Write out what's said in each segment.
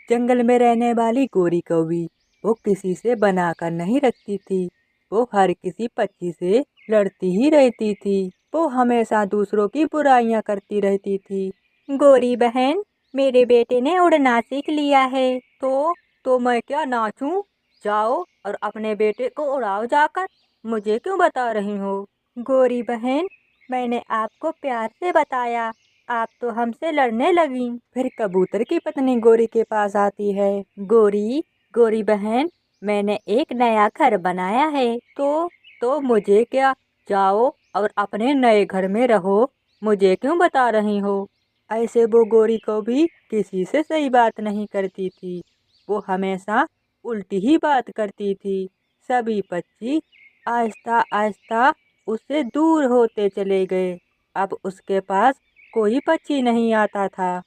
जंगल में रहने वाली गोरी कौवी वो किसी से बनाकर नहीं रखती थी। वो हर किसी पक्षी से लड़ती ही रहती थी। वो हमेशा दूसरों की बुराइयां करती रहती थी। गोरी बहन, मेरे बेटे ने उड़ना सीख लिया है। तो मैं क्या नाचूं? जाओ और अपने बेटे को उड़ाओ जाकर। मुझे क्यों बता रही हो? गोरी बहन, मैंने आपको प्यार से बताया, आप तो हमसे लड़ने लगी। फिर कबूतर की पत्नी गोरी के पास आती है। गोरी, गोरी बहन, मैंने एक नया घर बनाया है। तो मुझे क्या? जाओ और अपने नए घर में रहो। मुझे क्यों बता रही हो? ऐसे वो गोरी को भी किसी से सही बात नहीं करती थी। वो हमेशा उल्टी ही बात करती थी। सभी पक्षी आहिस्ता आहिस्ता उससे दूर होते चले गए। अब उसके पास कोई पक्षी नहीं आता था।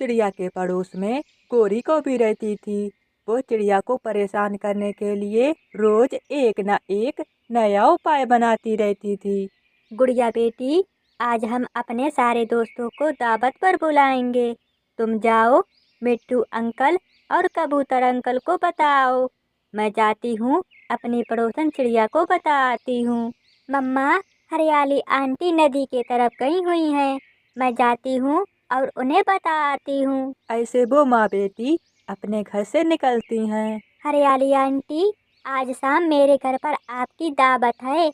चिड़िया के पड़ोस में गोरी को भी रहती थी। वो चिड़िया को परेशान करने के लिए रोज एक न एक नया उपाय बनाती रहती थी। गुड़िया बेटी, आज हम अपने सारे दोस्तों को दावत पर बुलाएंगे। तुम जाओ, मिट्टू अंकल और कबूतर अंकल को बताओ। मैं जाती हूँ, अपनी पड़ोसन चिड़िया को बताती हूँ। मम्मा, हरियाली आंटी नदी के तरफ गई हुई हैं। मैं जाती हूँ और उन्हें बताती हूँ। ऐसे वो माँ बेटी अपने घर से निकलती हैं। हरियाली आंटी, आज शाम मेरे घर पर आपकी दावत है,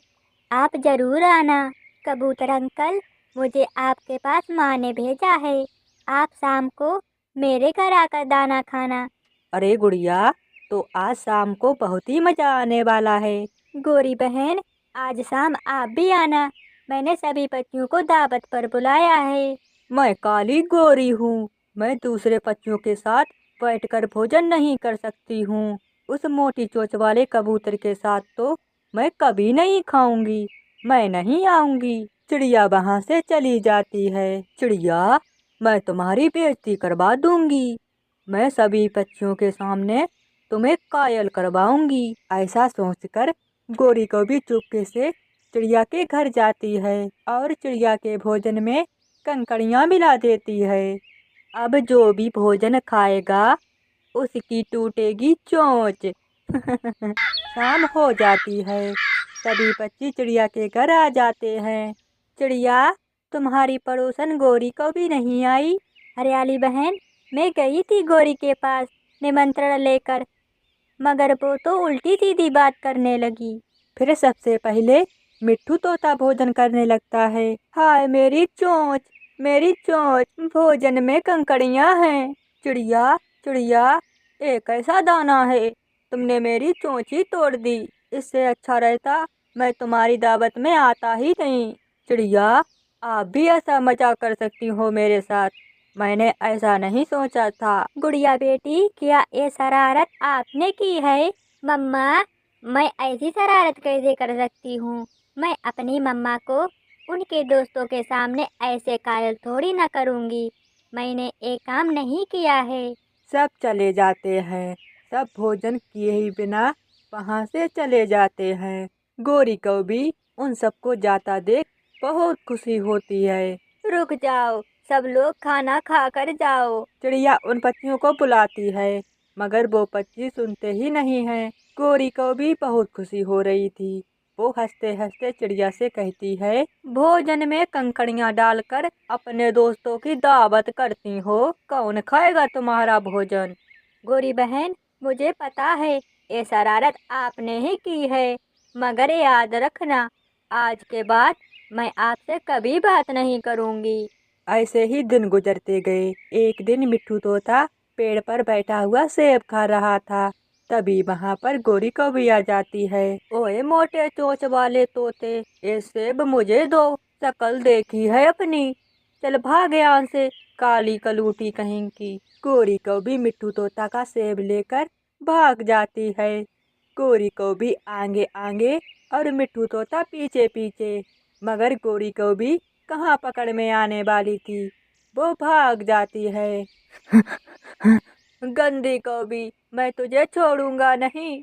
आप जरूर आना। कबूतर अंकल, मुझे आपके पास माँ ने भेजा है, आप शाम को मेरे घर आकर दाना खाना। अरे गुड़िया, तो आज शाम को बहुत ही मजा आने वाला है। गोरी बहन, आज शाम आप भी आना। मैंने सभी पक्षियों को दावत पर बुलाया है। मैं काली गोरी हूँ। मैं दूसरे पक्षियों के साथ बैठकर भोजन नहीं कर सकती हूँ। उस मोटी चोंच वाले कबूतर के साथ तो मैं कभी नहीं खाऊंगी। मैं नहीं आऊंगी। चिड़िया वहां से चली जाती है। चिड़िया, मैं तुम्हारी बेइज्जती करवा दूंगी। मैं सभी पक्षियों के सामने तुम्हें कायल करवाऊंगी। ऐसा सोचकर गोरी को भी चुपके से चिड़िया के घर जाती है और चिड़िया के भोजन में कंकड़ियाँ मिला देती है। अब जो भी भोजन खाएगा उसकी टूटेगी चोंच। शाम हो जाती है। सभी पक्षी चिड़िया के घर आ जाते हैं। चिड़िया, तुम्हारी पड़ोसन गोरी को भी नहीं आई? हरियाली बहन, मैं गई थी गोरी के पास निमंत्रण लेकर, मगर वो तो उल्टी सीधी बात करने लगी। फिर सबसे पहले मिट्ठू तोता भोजन करने लगता है। हाय मेरी चोंच, मेरी चोंच, भोजन में कंकड़ियां हैं। चिड़िया, चिड़िया, एक ऐसा दाना है, तुमने मेरी चोंच ही तोड़ दी। इससे अच्छा रहता मैं तुम्हारी दावत में आता ही नहीं। चिड़िया, आप भी ऐसा मजाक कर सकती हो मेरे साथ? मैंने ऐसा नहीं सोचा था। गुड़िया बेटी, क्या ये शरारत आपने की है? मम्मा, मैं ऐसी शरारत कैसे कर सकती हूँ? मैं अपनी मम्मा को उनके दोस्तों के सामने ऐसे कायल थोड़ी ना करूँगी। मैंने एक काम नहीं किया है। सब चले जाते हैं। सब भोजन किए ही बिना वहाँ से चले जाते हैं। गोरी को भी उन सबको जाता देख बहुत खुशी होती है। रुक जाओ, सब लोग खाना खा कर जाओ। चिड़िया उन पक्षियों को बुलाती है, मगर वो पक्षी सुनते ही नहीं हैं। गोरी को भी बहुत खुशी हो रही थी। वो हंसते हंसते चिड़िया से कहती है, भोजन में कंकड़ियाँ डालकर अपने दोस्तों की दावत करती हो, कौन खाएगा तुम्हारा भोजन? गोरी बहन, मुझे पता है ये शरारत आपने ही की है, मगर याद रखना, आज के बाद मैं आपसे कभी बात नहीं करूँगी। ऐसे ही दिन गुजरते गए। एक दिन मिट्ठू तोता पेड़ पर बैठा हुआ सेब खा रहा था। तभी वहाँ पर गोरी कौवी आ जाती है। ओए मोटे चोंच वाले तोते, ये सेब मुझे दो, शक्ल देखी है अपनी। चल भाग यहाँ से, काली कलूटी कहीं की। गोरी कौवी मिट्ठू तोता का सेब लेकर भाग जाती है। गोरी कौवी आगे आगे और मिट्ठू तोता पीछे पीछे, मगर गोरी कौवी कहाँ पकड़ में आने वाली थी। वो भाग जाती है। गंदी कौवी, मैं तुझे छोड़ूंगा नहीं।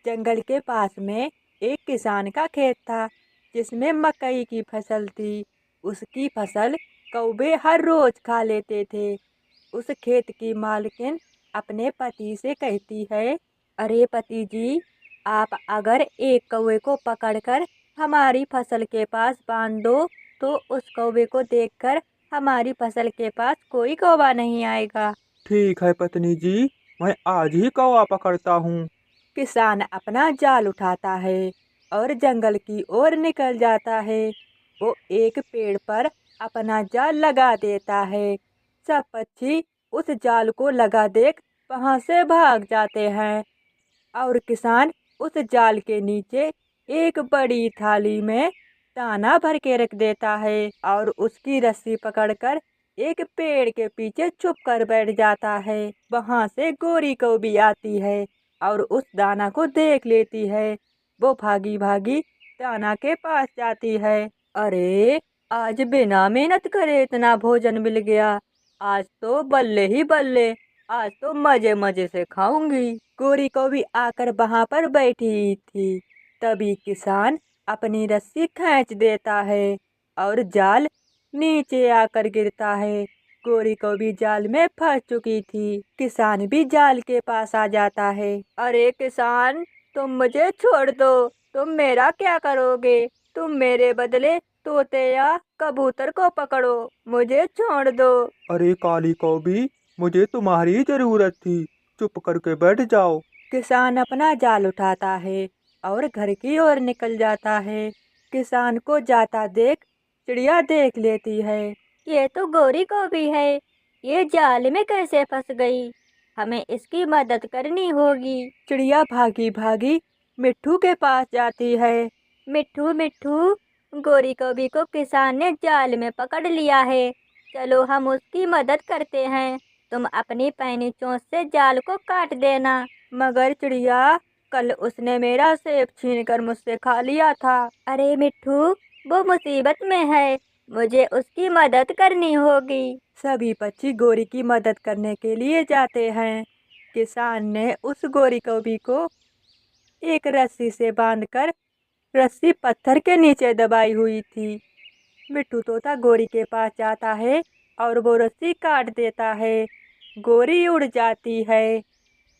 जंगल के पास में एक किसान का खेत था, जिसमें मकई की फसल थी। उसकी फसल कौवे हर रोज खा लेते थे। उस खेत की मालकिन अपने पति से कहती है, अरे पति जी, आप अगर एक कौवे को पकड़कर हमारी फसल के पास बांध दो तो उस कौवे को देखकर हमारी फसल के पास कोई कौवा नहीं आएगा। ठीक है पत्नी जी, मैं आज ही कौवा पकड़ता हूँ। किसान अपना जाल उठाता है और जंगल की ओर निकल जाता है। वो एक पेड़ पर अपना जाल लगा देता है। सब पक्षी उस जाल को लगा देख वहां से भाग जाते हैं और किसान उस जाल के नीचे एक बड़ी थाली में दाना भर के रख देता है और उसकी रस्सी पकड़कर एक पेड़ के पीछे छुप कर बैठ जाता है। वहां से गोरी कौवी आती है और उस दाना को देख लेती है। वो भागी भागी दाना के पास जाती है। अरे, आज बिना मेहनत करे इतना भोजन मिल गया। आज तो बल्ले ही बल्ले, आज तो मजे मजे से खाऊंगी। गोरी कौवी आकर वहां पर बैठी थी। तभी किसान अपनी रस्सी खींच देता है और जाल नीचे आकर गिरता है। गोरी कौवी जाल में फंस चुकी थी। किसान भी जाल के पास आ जाता है। अरे किसान, तुम मुझे छोड़ दो। तुम मेरा क्या करोगे? तुम मेरे बदले तोते या कबूतर को पकड़ो, मुझे छोड़ दो। अरे काली कौवी, मुझे तुम्हारी जरूरत थी, चुप करके बैठ जाओ। किसान अपना जाल उठाता है और घर की ओर निकल जाता है। किसान को जाता देख चिड़िया देख लेती है। ये तो गोरी कौवी है, ये जाल में कैसे फंस गई? हमें इसकी मदद करनी होगी। चिड़िया भागी भागी मिट्ठू के पास जाती है। मिट्ठू मिट्ठू, गोरी कौवी को किसान ने जाल में पकड़ लिया है, चलो हम उसकी मदद करते हैं। तुम अपनी पैनी चोंच से जाल को काट देना। मगर चिड़िया, कल उसने मेरा सेब छीनकर मुझसे खा लिया था। अरे मिट्ठू, वो मुसीबत में है, मुझे उसकी मदद करनी होगी। सभी पक्षी गोरी की मदद करने के लिए जाते हैं। किसान ने उस गोरी कौवी को एक रस्सी से बांधकर, रस्सी पत्थर के नीचे दबाई हुई थी। मिट्ठू तोता गोरी के पास जाता है और वो रस्सी काट देता है। गोरी उड़ जाती है।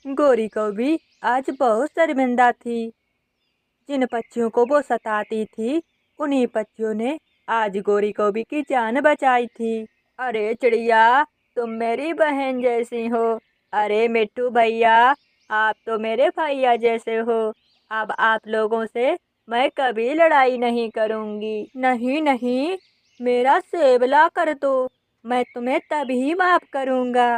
गोरी कौवी आज बहुत शर्मिंदा थी। जिन पक्षियों को वो सताती थी, उन्हीं पक्षियों ने आज गोरी कौवी की जान बचाई थी। अरे चिड़िया, तुम मेरी बहन जैसी हो। अरे मिट्टू भैया, आप तो मेरे भैया जैसे हो। अब आप लोगों से मैं कभी लड़ाई नहीं करूंगी। नहीं नहीं, मेरा सेब ला कर दो, मैं तुम्हें तभी माफ करूंगा।